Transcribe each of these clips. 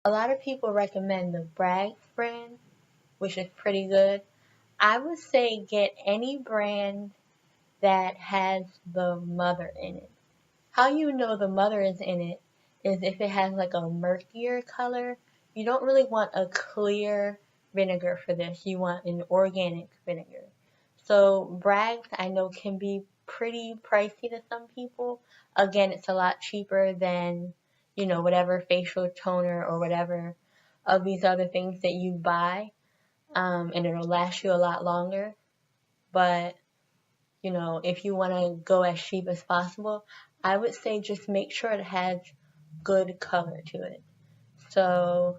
A lot of people recommend the Bragg's brand, which is pretty good. I would say get any brand that has the mother in it. How you know the mother is in it is if it has like a murkier color. You don't really want a clear vinegar for this. You want an organic vinegar. So Bragg's I know can be pretty pricey to some people. Again, it's a lot cheaper than, whatever facial toner or whatever of these other things that you buy. And it'll last you a lot longer. But if you want to go as cheap as possible, I would say just make sure it has good color to it. So,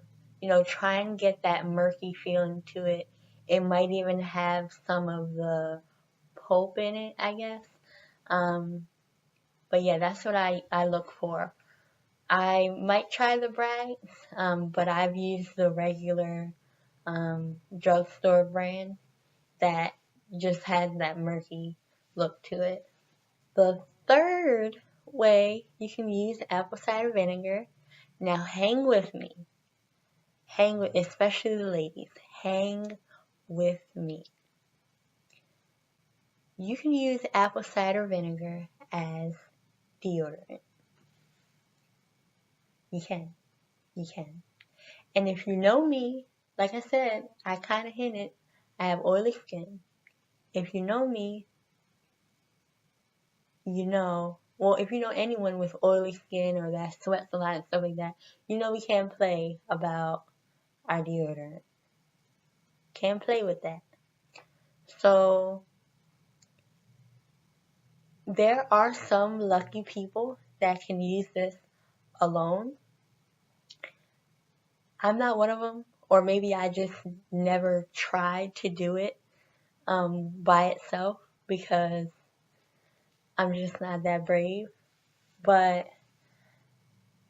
try and get that murky feeling to it. It might even have some of the pulp in it, I guess. But yeah, that's what I look for. I might try the Bragg's, but I've used the regular drugstore brand that just has that murky look to it. The third way you can use apple cider vinegar. Now hang with me. Especially the ladies. Hang with me. You can use apple cider vinegar as deodorant. You can. And if you know me, like I said, I kind of hinted, I have oily skin. If you know me, if you know anyone with oily skin or that sweats a lot and stuff like that, we can't play about our deodorant. Can't play with that. So, there are some lucky people that can use this alone. I'm not one of them, or maybe I just never tried to do it by itself because I'm just not that brave. But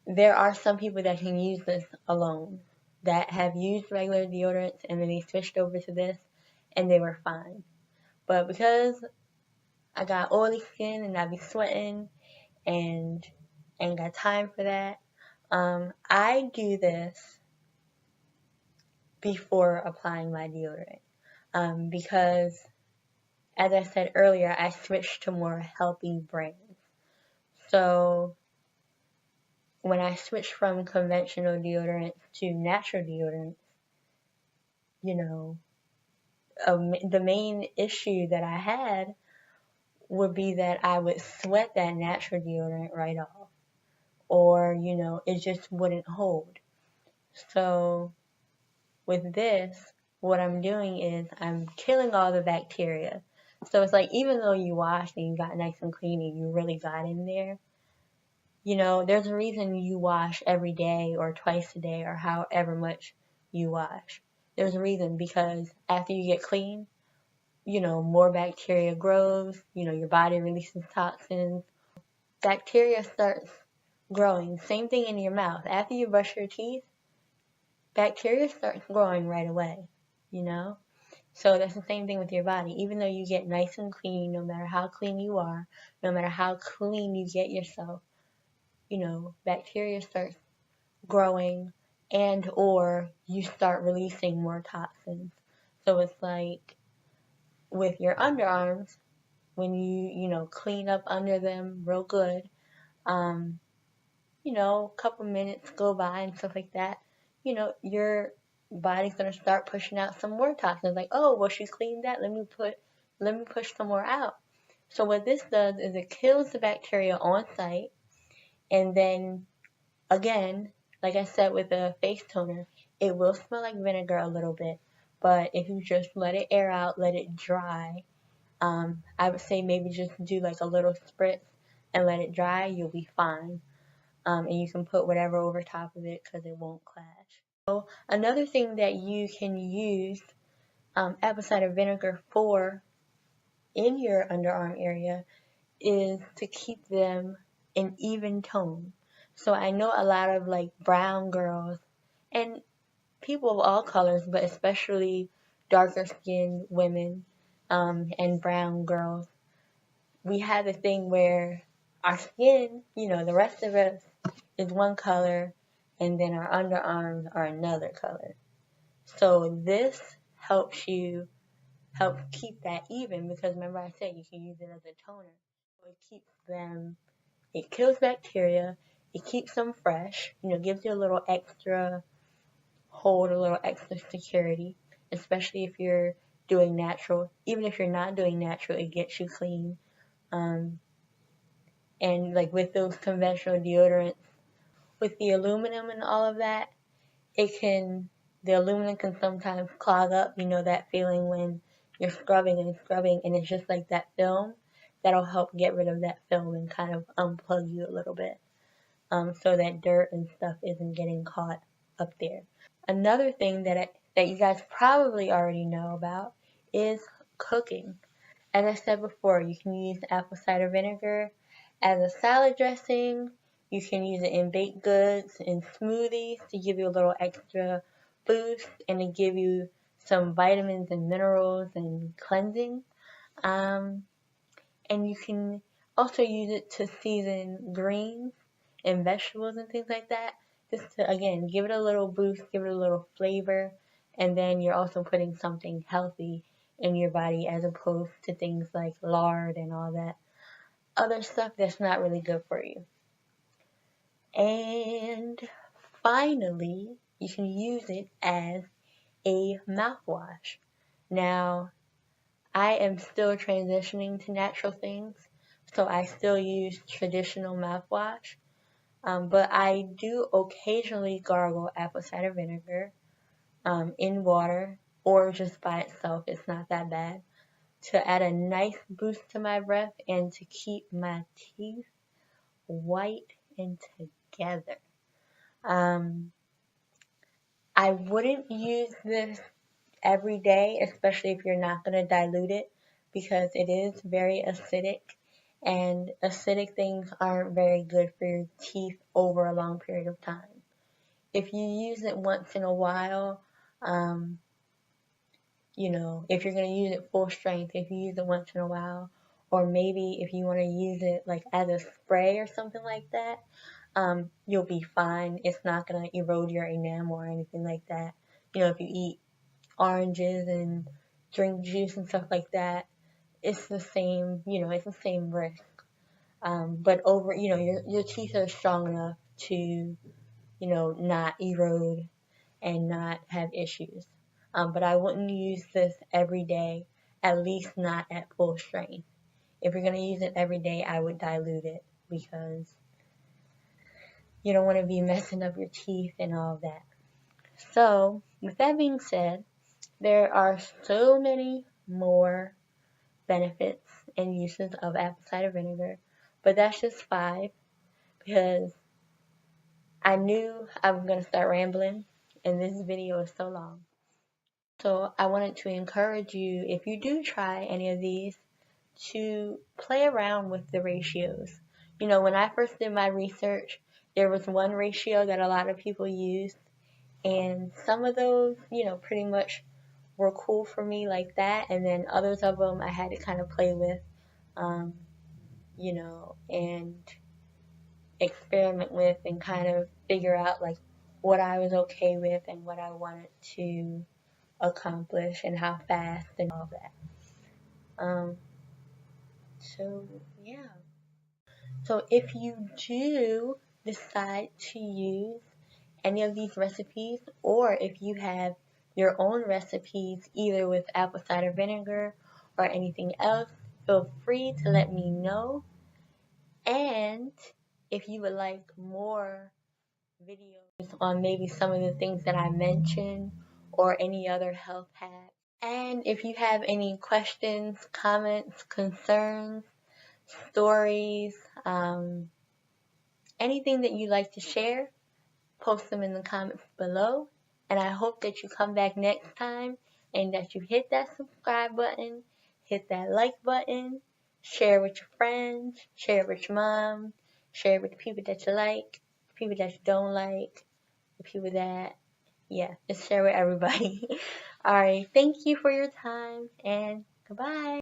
there are some people that can use this alone, that have used regular deodorants and then they switched over to this and they were fine. But because I got oily skin and I be sweating and ain't got time for that, I do this before applying my deodorant. Because, as I said earlier, I switched to more healthy brands. So, when I switched from conventional deodorants to natural deodorants, the main issue that I had would be that I would sweat that natural deodorant right off. Or, it just wouldn't hold. So, with this, what I'm doing is I'm killing all the bacteria. So it's like even though you washed and you got nice and clean and you really got in there, there's a reason you wash every day or twice a day or however much you wash. There's a reason because after you get clean, more bacteria grows, your body releases toxins. Bacteria starts growing. Same thing in your mouth. After you brush your teeth, bacteria starts growing right away, So that's the same thing with your body. Even though you get nice and clean, no matter how clean you are, no matter how clean you get yourself, bacteria starts growing and or you start releasing more toxins. So it's like with your underarms, when you clean up under them real good, a couple minutes go by and stuff like that, your body's gonna start pushing out some more toxins. Like, oh, well, she cleaned that. Let me push some more out. So what this does is it kills the bacteria on site, and then again, like I said with the face toner, it will smell like vinegar a little bit, but if you just let it air out, let it dry, I would say maybe just do like a little spritz and let it dry. You'll be fine. And you can put whatever over top of it because it won't clash. So another thing that you can use apple cider vinegar for in your underarm area is to keep them in even tone. So I know a lot of like brown girls and people of all colors, but especially darker skinned women and brown girls, we have a thing where our skin, the rest of us is one color and then our underarms are another color. So this helps keep that even, because remember I said you can use it as a toner. So it kills bacteria, it keeps them fresh, gives you a little extra hold, a little extra security, especially if you're doing natural. Even if you're not doing natural, it gets you clean. And like with those conventional deodorants, with the aluminum and all of that, the aluminum can sometimes clog up, that feeling when you're scrubbing and it's just like that film. That'll help get rid of that film and kind of unplug you a little bit, so that dirt and stuff isn't getting caught up there. Another thing that you guys probably already know about is cooking. As I said before, you can use apple cider vinegar as a salad dressing. You can use it in baked goods, in smoothies, to give you a little extra boost and to give you some vitamins and minerals and cleansing. And you can also use it to season greens and vegetables and things like that. Just to, again, give it a little boost, give it a little flavor, and then you're also putting something healthy in your body as opposed to things like lard and all that other stuff that's not really good for you. And finally, you can use it as a mouthwash. Now, I am still transitioning to natural things, so I still use traditional mouthwash, but I do occasionally gargle apple cider vinegar in water or just by itself. It's not that bad, to add a nice boost to my breath and to keep my teeth white and together. I wouldn't use this every day, especially if you're not going to dilute it, because it is very acidic, and acidic things aren't very good for your teeth over a long period of time. If you use it once in a while, if you're going to use it full strength, if you use it once in a while, or maybe if you want to use it like as a spray or something like that, you'll be fine. It's not going to erode your enamel or anything like that. If you eat oranges and drink juice and stuff like that, it's the same, it's the same risk. But over, your teeth are strong enough to, not erode and not have issues. But I wouldn't use this every day, at least not at full strength. If you're going to use it every day, I would dilute it, because you don't want to be messing up your teeth and all that. So, with that being said, there are so many more benefits and uses of apple cider vinegar, but that's just 5, because I knew I was going to start rambling, and this video is so long. So I wanted to encourage you, if you do try any of these, to play around with the ratios. When I first did my research, there was one ratio that a lot of people used, and some of those, pretty much were cool for me like that, and then others of them I had to kind of play with, and experiment with and kind of figure out like what I was okay with and what I wanted to accomplish and how fast and all that. So yeah. So if you do decide to use any of these recipes, or if you have your own recipes either with apple cider vinegar or anything else, feel free to let me know. And if you would like more videos on maybe some of the things that I mentioned or any other health hacks, and if you have any questions, comments, concerns, stories, anything that you'd like to share, post them in the comments below. And I hope that you come back next time and that you hit that subscribe button, hit that like button, share with your friends, share it with your mom, share it with the people that you like, the people that you don't like, the people that, just share with everybody. Alright, thank you for your time, and goodbye.